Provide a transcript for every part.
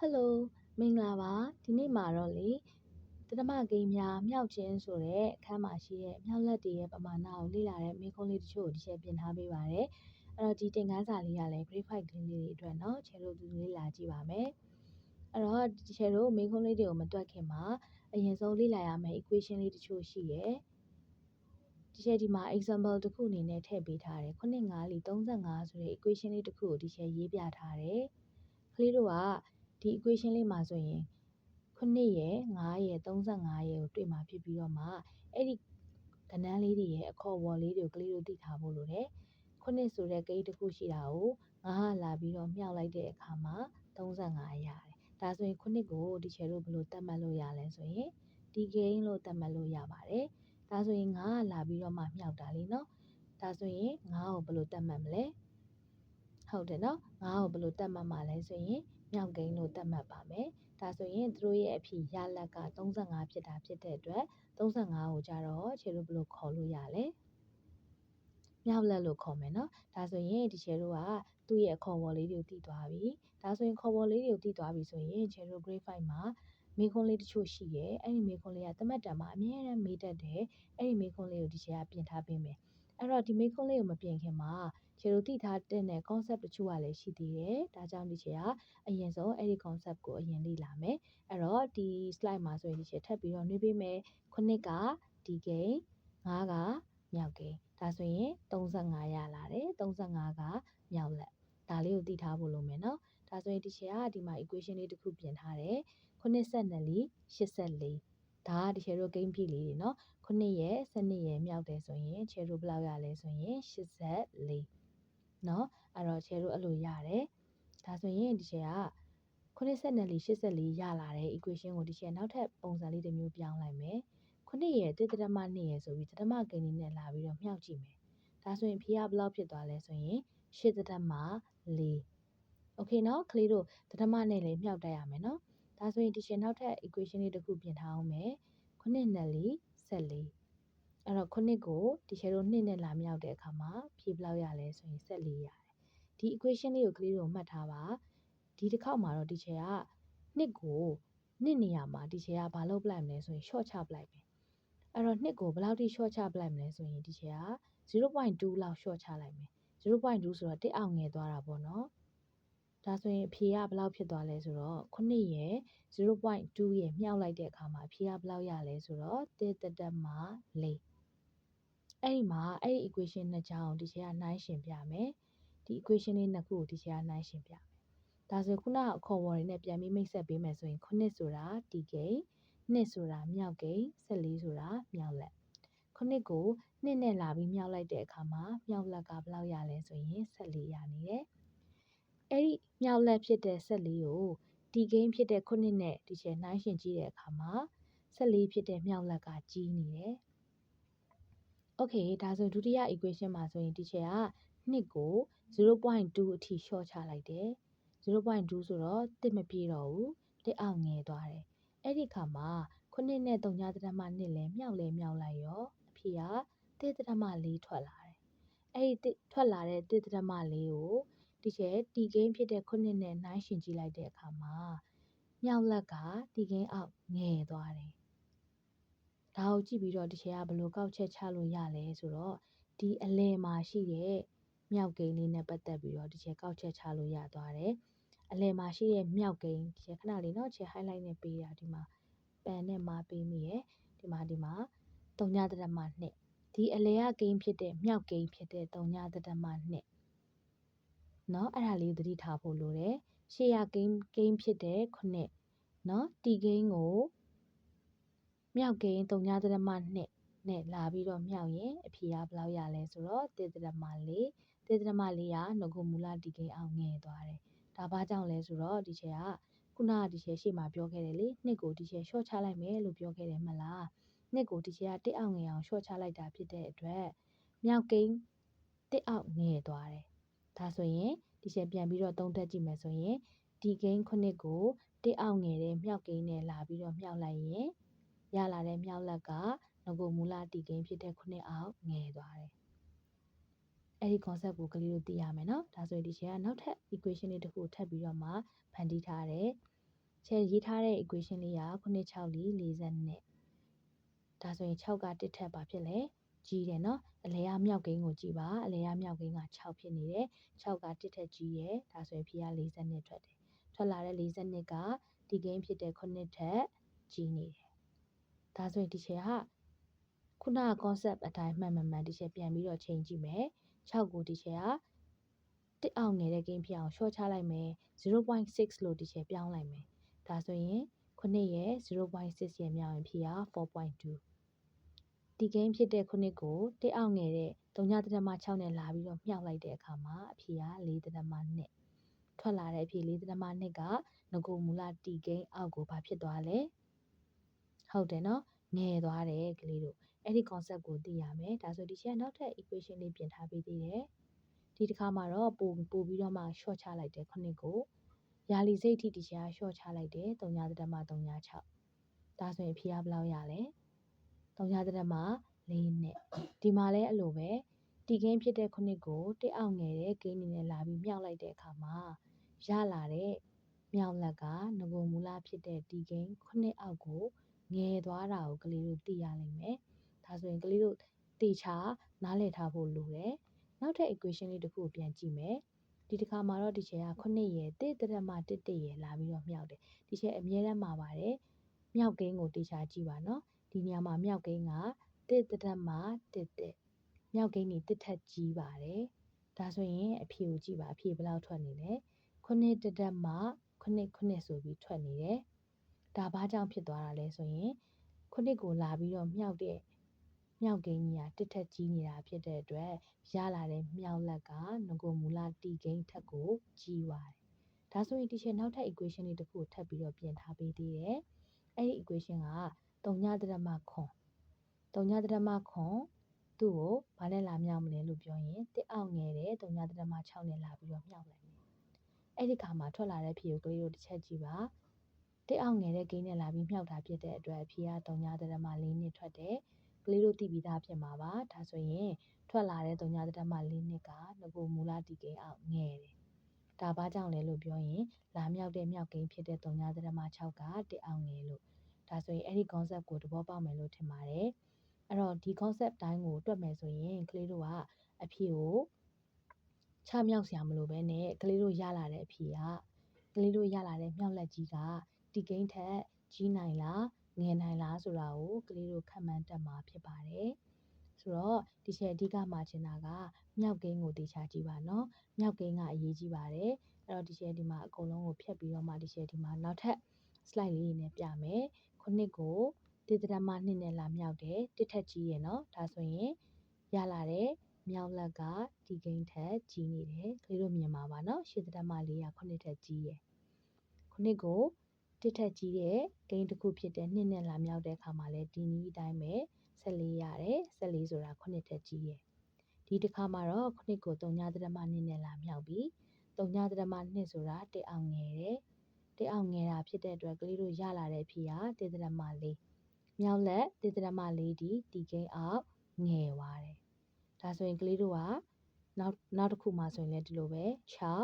Hello မင်္ဂလာပါဒီနေ့မှာတော့လေတတမကိန်းများမြောက်ခြင်းဆိုတဲ့အခန်းမှာရှိတဲ့မြောက်လက်တွေရဲ့ပမာဏကိုလေ့လာတဲ့မေးခွန်းလေးတချို့ကိုဒီချက်ပြင်ထားပေးပါတယ်အဲ့တော့ဒီသင်ခန်းစာလေးကလည်း grade 5ကလေးတွေအတွက်เนาะချယ်တို့သူလေ့လာကြည့်ပါမယ်အဲ့တော့ဒီချယ်တို့မေးခွန်းလေးတွေကိုမတွက်ခင်မှာအရင်ဆုံးလေ့လာရမယ့် equation လေးတချို့ရှိရယ်ဒီချက်ဒီမှာ example တစ်ခုအနေနဲ့ထည့်ပေးထားတယ်9 5 35ဆိုတဲ့ equation လေးတစ်ခုကိုဒီချက်ရေးပြထားတယ်ကလေးတို့ကဒီ equation လေးမှာဆိုရင်9ရယ်5ရယ်35ရယ်ကိုတွေ့မှာဖြစ်ပြီးတော့မှအဲ့ဒီကဏ္ဍလေးတွေရဲ့အခေါ်အဝေါ်လေးတွေကိုကလေးတို့သိထားဖို့လိုတယ်9ဆိုတဲ့ကိန်းတစ်ခုရှိတာကို5ကလာပြီးတော့မြှောက်လိုက်တဲ့အခါမှာ35ရတယ်ဒါဆိုရင်9ကိုဒီချယ်တို့ဘယ်လိုသတ်မှတ်လို့ရလဲဆိုရင်ဒီကိန်းလို့သတ်မှတ်လို့ရပါတယ်ဒါဆိုရင်5ကလာပြီးတော့မှမြှောက်တာလေနော်ဒါဆိုရင်5ကိုဘယ်လိုသတ်မှတ်မလဲဟုတ်တယ်နော်5ကိုဘယ်လိုသတ်မှတ်မှာလဲဆိုရင်မြောက်ကိန်းလို့သတ်မှတ်ပါမယ်ဒါဆိုရင်သူတို့ရဲ့အဖြစ်ရလက်က35ဖြစ်တာဖြစ်တဲ့အတွက်35ကိုကြတော့ခြေလို့ဘယ်လိုခေါ်လို့ရလဲမြောက်လက်လို့ခေါ်မယ်နော်ဒါဆိုရင်ဒီခြေတို့ကသူ့ရဲ့အခေါ်အဝေါ်လေးတွေကိုသိသွားပြီဒါဆိုရင်ခေါ်ဝေါ်လေးတွေကိုသိသွားပြီဆိုရင်ခြေတို့ grade 5မှာမေးခွန်းလေးတချို့ရှိတယ်အဲ့ဒီမေးခွန်းလေးကသမတ်တံမှာအမြဲတမ်းမေးတတ်တယ်အဲ့ဒီမေးခွန်းလေးကိုဒီခြေကပြင်ထားပေးမယ်အဲ့တော့ဒီမေးခွန်းလေးကိုမပြင်ခင်မှာခြေတို့သိထားတဲ့ concept တချို့ကလည်းရှိသေးတယ်ဒါကြောင့်ဒီခြေကအရင်ဆုံးအဲ့ဒီ concept ကိုအရင်လေ့လာမယ်အဲ့တော့ဒီ slide မှာဆိုရင်ဒီခြေထပ်ပြီးတော့နှွေးပေးမယ်9ကဒီကိန်း5ကမြောက်ကိန်းဒါဆိုရင်35ရလာတယ်35ကမြောက်လက်ဒါလေးကိုသိထားဖို့လိုမယ်နော်ဒါဆိုရင်ဒီခြေကဒီမှာ equation လေးတစ်ခုပြင်ထားတယ်9 84ဒါကဒီခြေတို့ကိန်းဖြစ်လေးတွေနော်9ရယ်12ရယ်မြောက်တယ်ဆိုရင်ခြေတို့ဘယ်လောက်ရလဲဆိုရင်84เนาะအဲ့တော့ခြေတို့အဲ့လိုရတယ်ဒါဆိုရင်ဒီခြေက84 84ရလာတဲ့ equation ကိုဒီခြေနောက်ထပ်ပုံစံလေးတစ်မျိုးပြောင်းလိုက်မယ်9ရယ်1 ဒသမ2ရယ်ဆိုပြီးဒသမကိန်းလေးနဲ့လာပြီးတော့မြှောက်ကြည့်မယ်ဒါဆိုရင်ဖြေကဘယ်လောက်ဖြစ်သွားလဲဆိုရင်8 ဒသမ4โอเคเนาะကလေးတို့ဒသမနဲ့လည်းမြှောက်တတ်ရမယ်เนาะဒါဆိုရင်ဒီခြေနောက်ထပ် equation လေးတစ်ခုပြင်ထားအောင်မယ်9 2 14အဲ့တော့9ကိုဒီခြေတို့2နဲ့လာမြောက်တဲ့အခါမှာဖြေဘယ်လောက်ရလဲဆိုရင်14ရတယ်ဒီ equation လေးကိုကလေးတို့မှတ်ထားပါဒီတစ်ခေါက်မှာတော့ဒီခြေက2ကို2နေရာမှာဒီခြေကဘာလုပ်ပလိုက်မလဲဆိုရင် short ချပလိုက်မယ်အဲ့တော့2ကိုဘယ်လောက်ထိ short ချပလိုက်မလဲဆိုရင်ဒီခြေက 0.2 လောက် short ချလိုက်မယ် 0.2 ဆိုတော့1အောင်ငယ်သွားတာပေါ့နော်ဒါဆိုရင်အဖြေကဘယ်လောက်ဖြစ်သွားလဲဆိုတော့9ရယ် 0.2 ရယ်မြောက်လိုက်တဲ့အခါမှာအဖြေကဘယ်လောက်ရလဲဆိုတော့1 ဒသမ4အဲ့ဒီမှာအဲ့ဒီ equation နှစ်ချောင်းဒီခြေကနှိုင်းယှဉ်ပြမယ်ဒီ equation လေးနှစ်ခုကိုဒီခြေကနှိုင်းယှဉ်ပြမယ်ဒါဆိုခုနကအခေါ်အဝေါ်တွေနဲ့ပြန်ပြီးမိတ်ဆက်ပေးမယ်ဆိုရင်9ဆိုတာဒီကိန်း2ဆိုတာမြောက်ကိန်း14ဆိုတာမြောက်လက်9ကို2နဲ့လာပြီးမြောက်လိုက်တဲ့အခါမှာမြောက်လက်ကဘယ်လောက်ရလဲဆိုရင်14ရနေတယ်အဲ့ဒီမြောက်လက်ဖြစ်တဲ့14ကိုဒီကိန်းဖြစ်တဲ့9နဲ့ဒီချေနှိုင်းယှဉ်ကြည့်တဲ့အခါမှာ14ဖြစ်တဲ့မြောက်လက်ကကြီးနေတယ်โอเคဒါဆိုဒုတိယ equation မှာဆိုရင်ဒီချေက2ကို 0.2 အထိ short ချလိုက်တယ်0.2 ဆိုတော့1မပြည့်တော့ဘူး1အောင်ငယ်သွားတယ်အဲ့ဒီခါမှာ9နဲ့3ညတမ2လဲမြောက်လိုက်ရောအဖြေက1တမ4ထွက်လာတယ်အဲ့ဒီထွက်လာတဲ့1တမ4ကိုဒီချေတီကိန်းဖြစ်တဲ့9နဲ့နှိုင်းယှဉ်ကြည့်လိုက်တဲ့အခါမှာမြောက်လက်ကတီကိန်းအောက်ငယ်သွားတယ်ဒါကိုကြည့်ပြီးတော့ဒီချေကဘယ်လိုကောက်ချက်ချလို့ရလဲဆိုတော့ဒီအလယ်မှာရှိတဲ့မြောက်ကိန်းလေးနဲ့ပတ်သက်ပြီးတော့ဒီချေကောက်ချက်ချလို့ရသွားတယ်အလယ်မှာရှိတဲ့မြောက်ကိန်းဒီချေခဏလေးเนาะချေ highlight နဲ့ပေးတာဒီမှာပန်နဲ့မာပေးမိရယ်ဒီမှာ3ညတမ2ဒီအလယ်ကကိန်းဖြစ်တဲ့မြောက်ကိန်းဖြစ်တဲ့3ညတမ2เนาะအဲ့ဒါလေးသတိထားဖို့လိုတယ်ရှေ့ရကိန်းဖြစ်တဲ့9เนาะတီကိန်းကိုမြောက်ကိန်း3ညတမ2နဲ့လာပြီးတော့မြောက်ရင်အဖြေကဘယ်လောက်ရလဲဆိုတော့1တမ4 1တမ4ကငကုမူလတီကိန်းအောင်ငယ်သွားတယ်ဒါဘာကြောင့်လဲဆိုတော့ဒီချေကခုနကဒီချေရှေ့မှာပြောခဲ့တယ်လေနှစ်ကိုဒီချေ short ချလိုက်မယ်လို့ပြောခဲ့တယ်မလားနှစ်ကိုဒီချေက1အောင်ငယ်အောင် short ချလိုက်တာဖြစ်တဲ့အတွက်မြောက်ကိန်း1အောင်ငယ်သွားတယ်ဒါဆိုရင်ဒီချေပြန်ပြီးတော့သုံးသပ်ကြည့်မယ်ဆိုရင်ဒီကိန်း9ကို1အောင်ငယ်တဲ့မြောက်ကိန်းနဲ့လာပြီးတော့မြောက်လိုက်ရင်ရလာတဲ့မြောက်လက်ကငကုမူလတီကိန်းဖြစ်တဲ့9အောင်ငယ်သွားတယ်အဲ့ဒီ concept ကိုကလေးတို့သိရမယ်เนาะဒါဆိုရင်ဒီချေကနောက်ထပ် equation လေးတစ်ခုထပ်ပြီးတော့မှဖန်တီးထားတယ် ချဲရေးထားတဲ့ equation လေးက9 6 4 42ဒါဆိုရင်6က1ထက်ပါဖြစ်လဲကြီးတယ်နော်အလဲကမြောက်ကိန်းကိုကြည့်ပါအလဲကမြောက်ကိန်းက6ဖြစ်နေတယ်6က1ထက်ကြီးတယ်ဒါဆိုရင်ဖြေက42ထွက်တယ်ထွက်လာတဲ့42ကဒီကိန်းဖြစ်တဲ့9ထက်ကြီးနေတယ်ဒါဆိုရင်ဒီချေကခုနက concept အတိုင်းမှန်ဒီချေပြန်ပြီးတော့ချိန်ကြည့်မယ်6ကိုဒီချေကတစ်အောင်ငယ်တဲ့ကိန်းဖြစ်အောင်ရှော့ချလိုက်မယ် 0.6 လို့ဒီချေပြောင်းလိုက်မယ်ဒါဆိုရင်9ရဲ့ 0.6 ရဲ့မြောက်ရင်ဖြေက 4.2ဒီကိန်းဖြစ်တဲ့ခုနှစ်ကိုတစ်အောင်ငယ်တဲ့3.6နဲ့လာပြီးတော့မြှောက်လိုက်တဲ့အခါမှာအဖြေက4.2ထွက်လာတဲ့အဖြေ4.2ကငကိုမူလတီကိန်းအောက်ကိုဘာဖြစ်သွားလဲဟုတ်တယ်နော်ငယ်သွားတယ်ကလေးတို့အဲ့ဒီ concept ကိုသိရမယ်ဒါဆိုဒီချက်နောက်ထပ် equation လေးပြင်ထားပေးသေးတယ်ဒီတစ်ခါမှာတော့ပို့ပြီးတော့မှ short ချလိုက်တယ်ခုနှစ်ကိုယာလီစိတ်ထိဒီချက်က short ချလိုက်တယ်3.36ဒါဆိုရင်အဖြေကဘယ်လောက်ရလဲ3.4နဲ့ဒီမှာလည်းအဲ့လိုပဲတီကိန်းဖြစ်တဲ့ခုနှစ်ကိုတစ်အောင်ငယ်တဲ့ကိန်းနေနဲ့လာပြီးမြောက်လိုက်တဲ့အခါမှာရလာတဲ့မြောက်လက်ကငကိုမူလဖြစ်တဲ့တီကိန်းခုနှစ်အောက်ကိုငယ်သွားတာကိုကလေးတို့သိရလိမ့်မယ်ဒါဆိုရင်ကလေးတို့တေချာနားလည်ထားဖို့လိုတယ်နောက်ထပ် equation လေးတစ်ခုပြန်ကြည့်မယ်ဒီတစ်ခါမှာတော့ဒီချက်ကခုနှစ်ရယ်1.11ရယ်လာပြီးတော့မြောက်တယ်ဒီချက်အမြဲတမ်းမှာပါတယ်မြောက်ကိန်းကိုတေချာကြည့်ပါနော်ဒီနေရာမှာမြောက်ကိန်းက1.11မြောက်ကိန်းนี่1ထက်ကြီးပါတယ်ဒါဆိုရင်အဖြေကိုကြည့်ပါအဖြေဘယ်လောက်ထွက်နေလဲ9.9ဆိုပြီးထွက်နေတယ်ဒါဘာကြောင့်ဖြစ်သွားတာလဲဆိုရင်ခုနှစ်ကိုလာပြီးတော့မြောက်တဲ့မြောက်ကိန်းကြီးက1ထက်ကြီးနေတာဖြစ်တဲ့အတွက်ရလာတဲ့မြောက်လက်ကငကိုမူလတီကိန်းထက်ကိုကြီးသွားတယ်ဒါဆိုရင်ဒီချက်နောက်ထပ် equation လေးတစ်ခုထပ်ပြီးတော့ပြင်ထားပေးသေးတယ်အဲ့ဒီ equation က3.3သူ့ကိုဘာနဲ့လာမြောက်မလဲလို့ပြောရင်တစ်အောင်ငယ်တဲ့3.6နဲ့လာပြီးတော့မြောက်လိုက်မယ်အဲ့ဒီခါမှာထွက်လာတဲ့ဖြေကိုကလေးတို့တစ်ချက်ကြည့်ပါတစ်အောင်ငယ်တဲ့ကိန်းနဲ့လာပြီးမြောက်တာဖြစ်တဲ့အတွက်ဖြေက3.4နဲ့ထွက်တယ်ကလေးတို့သိပြီးသားဖြစ်မှာပါဒါဆိုရင်ထွက်လာတဲ့3.4နှစ်ကငကိုမူလတီကိန်းအောက်ငယ်တယ်ဒါဘာကြောင့်လဲလို့ပြောရင်လာမြောက်တဲ့မြောက်ကိန်းဖြစ်တဲ့3.6ကတစ်အောင်ငယ်လို့ဒါဆိုရင်အဲ့ဒီ concept ကိုသဘောပေါက်မယ်လို့ထင်ပါတယ်အဲ့တော့ဒီ concept တိုင်းကိုတွက်မယ်ဆိုရင်ကလေးတို့ကအဖြေကိုချမြောက်စရာမလိုဘဲနဲ့ကလေးတို့ရလာတဲ့အဖြေကကလေးတို့ရလာတဲ့မြောက်လက်ကြီးကတီကိန်းထက်ကြီးနိုင်လားငယ်နိုင်လားဆိုတာကိုကလေးတို့ခန့်မှန်းတတ်မှာဖြစ်ပါတယ်ဆိုတော့ဒီချက်အဓိကမှာချင်တာကမြောက်ကိန်းကိုတေချာကြည့်ပါနော်မြောက်ကိန်းကအရေးကြီးပါတယ်အဲ့တော့ဒီချက်ဒီမှာအကုန်လုံးကိုဖြတ်ပြီးတော့မှဒီချက်ဒီမှာနောက်ထပ် slide လေးနဲ့ပြမယ်ခုနှစ်ကို1.2နဲ့လာမြောက်တယ်တစ်ထက်ကြီးရယ်နော်ဒါဆိုရင်ရလာတဲ့မြောက်လက်ကဒီကိန်းထက်ကြီးနေတယ်ကလေးတို့မြင်ပါပါနော်8.4ကခုနှစ်ထက်ကြီးရယ်ခုနှစ်ကိုတစ်ထက်ကြီးတဲ့ကိန်းတစ်ခုဖြစ်တဲ့2နဲ့လာမြောက်တဲ့အခါမှာလည်းဒီနည်းအတိုင်းပဲ14ရတယ်14ဆိုတာခုနှစ်ထက်ကြီးရယ်ဒီတစ်ခါမှာတော့ခုနှစ်ကို3.2နဲ့လာမြောက်ပြီး3.2ဆိုတာတစ်အောင်ငယ်တယ်တစ်အောင်ငယ်တာဖြစ်တဲ့အတွက်ကလေးတို့ရလာတဲ့ဖြေက1.4မြောက်လက်1.4ဒီတီကိန်းအောက်ငယ်သွားတယ်ဒါဆိုရင်ကလေးတို့ကနောက်တစ်ခုမှဆိုရင်လည်းဒီလိုပဲ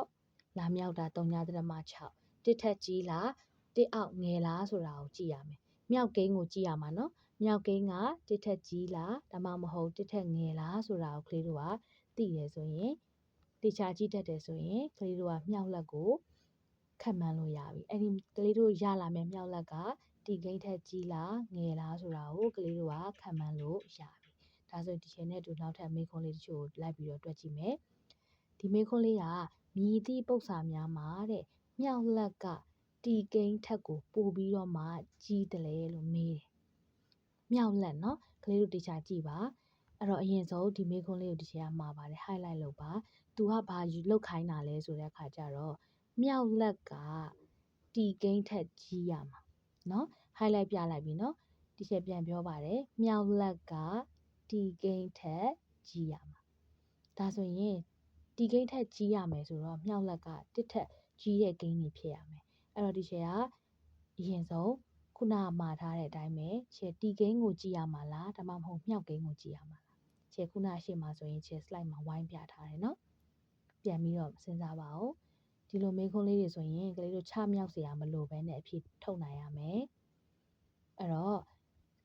6လာမြောက်တာ3.6တစ်ထက်ကြီးလားတစ်အောက်ငယ်လားဆိုတာကိုကြည့်ရမယ်မြောက်ကိန်းကိုကြည့်ရမှာနော်မြောက်ကိန်းကတစ်ထက်ကြီးလားဒါမှမဟုတ်တစ်ထက်ငယ်လားဆိုတာကိုကလေးတို့ကသိတယ်ဆိုရင်တေချာကြည့်တတ်တယ်ဆိုရင်ကလေးတို့ကမြောက်လက်ကိုခန့်မှန်းလို့ရပြီအဲ့ဒီကလေးတို့ရလာမယ့်မြောက်လက်ကတီကိန်းထက်ကြီးလားငယ်လားဆိုတာကိုကလေးတို့ကခန့်မှန်းလို့ရပြီဒါဆိုဒီချိန်နဲ့တူနောက်ထပ်မေးခွန်းလေးတချို့ကိုလိုက်ပြီးတော့တွက်ကြည့်မယ်ဒီမေးခွန်းလေးကမြည်သည့်ပု္ပ္ပာများမှာတဲ့မြောက်လက်ကတီကိန်းထက်ကိုပို့ပြီးတော့မှကြီးတယ်လေလို့မေးတယ်မြောက်လက်နော်ကလေးတို့တေချာကြည့်ပါအဲ့တော့အရင်ဆုံးဒီမေးခွန်းလေးကိုဒီချိန်ကမှာပါတယ် highlight လုပ်ပါသူကဘာလောက်ခိုင်းတာလဲဆိုတဲ့အခါကျတော့မြောက်လက်ကတီကိန်းထက်ကြီးရမှာနော် highlight ပြလိုက်ပြီနော်ဒီချက်ပြန်ပြောပါတယ်မြောက်လက်ကတီကိန်းထက်ကြီးရမှာဒါဆိုရင်တီကိန်းထက်ကြီးရမယ်ဆိုတော့မြောက်လက်ကတစ်ထက်ကြီးတဲ့ကိန်းကြီးဖြစ်ရမယ်အဲ့တော့ဒီချက်ကအရင်ဆုံးခုနမှာထားတဲ့အတိုင်းပဲချက်တီကိန်းကိုကြည့်ရမှာလားဒါမှမဟုတ်မြောက်ကိန်းကိုကြည့်ရမှာလားချက်ခုနရှေ့မှာဆိုရင်ချက် slide မှာဝိုင်းပြထားတယ်နော်ပြန်ပြီးတော့စဉ်းစားပါဦးဒီ ဒီလိုမေးခွန်းလေးတွေဆိုရင်ကလေးတို့ချမြောက်စရာမလိုဘဲနဲ့အဖြေထုတ်နိုင်ရမယ်အဲ့တော့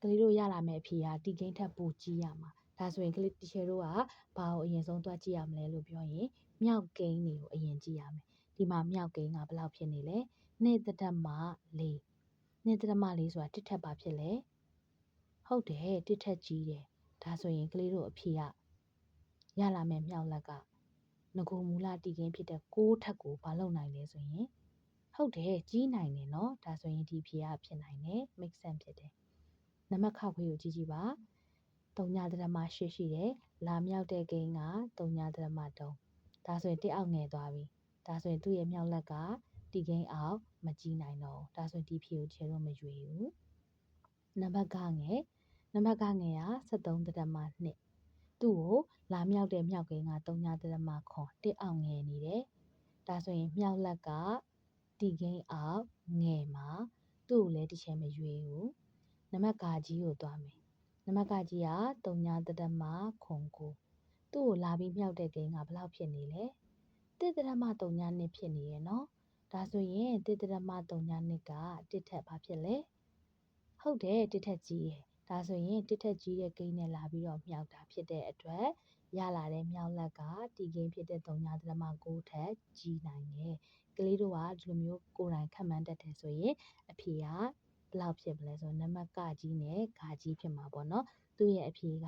ကလေးတို့ရလာမယ့်အဖြေကတီကိန်းထက်ပိုကြီးရမှာဒါဆိုရင်ကလေးတီချာတို့ကဘာကိုအရင်ဆုံးတွက်ကြည့်ရမလဲလို့ပြောရင်မြောက်ကိန်းတွေကိုအရင်ကြည့်ရမယ်ဒီမှာမြောက်ကိန်းကဘယ်လောက်ဖြစ်နေလဲ2.4 2.4ဆိုတာတစ်ထက်ပါဖြစ်လဲဟုတ်တယ်တစ်ထက်ကြီးတယ်ဒါဆိုရင်ကလေးတို့အဖြေကရလာမယ့်မြောက်လက်ကငကိုမူလတီကိန်းဖြစ်တဲ့6ထက်ကိုဘာလုပ်နိုင်လဲဆိုရင်ဟုတ်တယ်ကြီးနိုင်တယ်နော်ဒါဆိုရင်ဒီဖြေကဖြစ်နိုင်တယ် make sense ဖြစ်တယ်နံပါတ်ခခွေးကိုကြည့်ကြည့်ပါ3.8ရှိတယ်လာမြောက်တဲ့ကိန်းက3.3ဒါဆိုရင်တစ်အောက်ငယ်သွားပြီဒါဆိုရင်သူ့ရဲ့မြောက်လက်ကတီကိန်းအောက်မကြီးနိုင်တော့ဒါဆိုရင်ဒီဖြေကိုချေလို့မရွေးဘူးနံပါတ်ကငယ်က73.2သူ့ကိုလာမြောက်တဲ့မြောက်ကိန်းက3.7တစ်အောက်ငယ်နေတယ်ဒါဆိုရင်မြောက်လက်ကတီကိန်းအောက်ငယ်မှာသူ့ကိုလည်းတစ်ချက်မရွေးဘူးနံပါတ်ကကြီးကိုသွားမယ်နံပါတ်ကကြီးက3.9သူ့ကိုလာပြီးမြောက်တဲ့ကိန်းကဘယ်လောက်ဖြစ်နေလဲ1.02ဖြစ်နေရဲ့နော်ဒါဆိုရင်1.02ကတစ်ထက်ဘာဖြစ်လဲဟုတ်တယ်တစ်ထက်ကြီးရယ်ဒါဆိုရင်တစ်ထက်ကြီးတဲ့ကိန်းနဲ့လာပြီးတော့မြောက်တာဖြစ်တဲ့အတွက်ရလာတဲ့မြောက်လက်ကတီကိန်းဖြစ်တဲ့3.9ထက်ကြီးနိုင်တယ်ကလေးတို့ကဒီလိုမျိုးကိုယ်တိုင်ခန့်မှန်းတတ်တယ်ဆိုရင်အဖြေကဘယ်လောက်ဖြစ်မလဲဆိုတော့နံပါတ်ကကြီးနဲ့ဂါကြီးဖြစ်မှာပေါ့နော်သူ့ရဲ့အဖြေက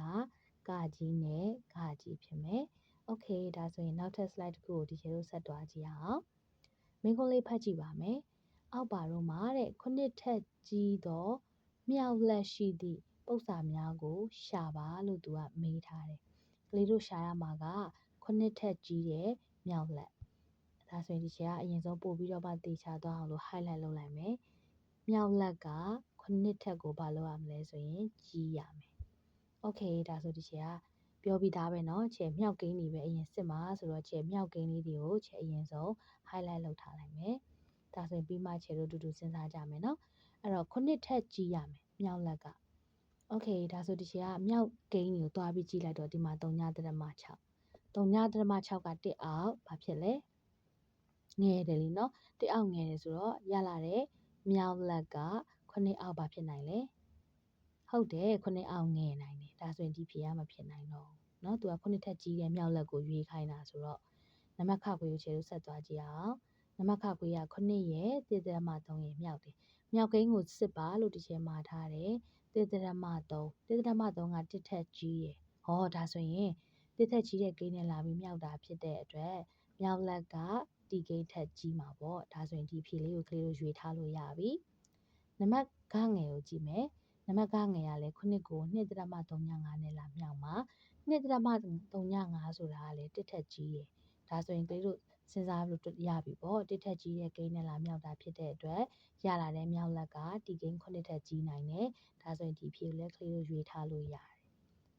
ကကြီးနဲ့ဂါကြီးဖြစ်မယ်โอเคဒါဆိုရင်နောက်ထပ် slide တစ်ခုကိုဒီကျေတို့ဆက်သွားကြည့်အောင်မင်းကုန်းလေးဖတ်ကြည့်ပါမယ်အောက်ပါတော့မှာတဲ့ခုနှစ်ထက်ကြီးသောမြောက်လက်ရှိသည့်ပု္ပ္ပာများကိုရှာပါလို့သူကမေးထားတယ်ကလေးတို့ရှာရမှာကခုနှစ်ထက်ကြီးတဲ့မြောက်လက်ဒါဆိုရင်ဒီချက်ကအရင်ဆုံးပို့ပြီးတော့မှတေချာသွားအောင်လို့ highlight လုပ်လိုက်မယ်မြောက်လက်ကခုနှစ်ထက်ကိုဘာလုပ်ရမလဲဆိုရင်ကြီးရမယ်โอเคဒါဆိုဒီချက်ကပြောပြီးသားပဲเนาะချက်မြောက်ကိန်းတွေပဲအရင်စစ်မှာဆိုတော့ချက်မြောက်ကိန်းလေးတွေကိုချက်အရင်ဆုံး highlight လုပ်ထားလိုက်မယ်ဒါဆိုရင်ပြီးမှချက်တို့တူတူစဉ်းစားကြမယ်เนาะအဲ့တော့ခုနှစ်ထက်ကြီးရမယ်မြောက်လက်ကโอเคဒါဆိုဒီချက်ကမြောက်ကိန်းကိုတွားပြီးကြည့်လိုက်တော့ဒီမှာ3.6 3.6ကတစ်အောက်ဘာဖြစ်လဲငယ်တယ်လीเนาะတစ်အောက်ငယ်တယ်ဆိုတော့ရလာတဲ့မြောက်လက်က9အောက်ဘာဖြစ်နိုင်လဲဟုတ်တယ်9အောက်ငယ်နိုင်တယ်ဒါဆိုရင်ဒီဖြေကမဖြစ်နိုင်တော့ဘူးเนาะသူက9ထက်ကြီးတဲ့မြောက်လက်ကိုရွေးခိုင်းတာဆိုတော့နံပါတ်ခခွေကိုခြေလို့ဆက်သွားကြည့်အောင်နံပါတ်ခခွေက9ရဲ့1.3ရဲ့မြောက်တယ်မြောက်ကိန်းကိုစစ်ပါလို့ဒီချေမှာထားတယ်1.3 1.3ကတစ်ထက်ကြီးရယ်ဟောဒါဆိုရင်တစ်ထက်ကြီးတဲ့ကိန်းနဲ့လာပြီးမြောက်တာဖြစ်တဲ့အတွက်မြောက်လက်ကတီကိန်းထက်ကြီးမှာပေါ့ဒါဆိုရင်ဒီဖြေလေးကိုကလေးတို့ရွေးထားလို့ရပြီနံပါတ်ဂငယ်ကိုကြည့်မယ်နံပါတ်ဂငယ်ကလည်းခုနှစ်ကို2.35နဲ့လာမြောက်မှာ2.35ဆိုတာကလည်းတစ်ထက်ကြီးရယ်ဒါဆိုရင်ကလေးတို့စဉ်းစားလို့ရပြီပေါ့တစ်ထက်ကြီးတဲ့ကိန်းနဲ့လာမြောက်တာဖြစ်တဲ့အတွက်ရလာတဲ့မြောက်လက်ကတီကိန်း9ထက်ကြီးနိုင်တယ်ဒါဆိုရင်ဒီဖြေကိုလည်းကလေးတို့ရွေးထားလို့ရတယ်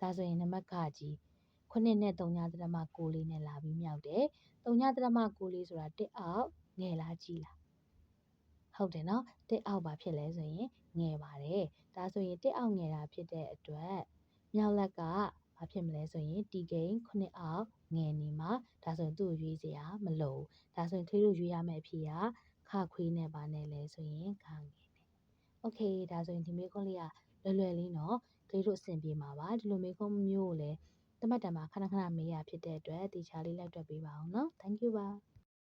ဒါဆိုရင်နံပါတ်ဂကြီး9နဲ့3.9လေးနဲ့လာပြီးမြောက်တယ်3.9လေးဆိုတာတစ်အောက်ငယ်လားကြီးလားဟုတ်တယ်နော်တစ်အောက်ပါဖြစ်လဲဆိုရင်ငယ်ပါတယ်ဒါဆိုရင်တစ်အောက်ငယ်တာဖြစ်တဲ့အတွက်မြောက်လက်ကဘာဖြစ်မလဲဆိုရင်တီကိန်း9အောက်ငယ်နေမှာဒါဆိုရင်သူ့ကိုရွေးစရာမလိုဒါဆိုရင်ကလေးတို့ရွေးရမယ့်အဖြေကခခွေးနဲ့ပါနဲ့လဲဆိုရင်ခငယ်နဲ့โอเคဒါဆိုရင်ဒီမေးခွန်းလေးကလွယ်လွယ်လေးနော်ကလေးတို့အဆင်ပြေမှာပါဒီလိုမေးခွန်းမျိုးကိုလည်းတမတ်တန်မှာခဏခဏမေးရဖြစ်တဲ့အတွက်တေချာလေးလိုက်တွက်ပေးပါအောင်နော် thank you ပါ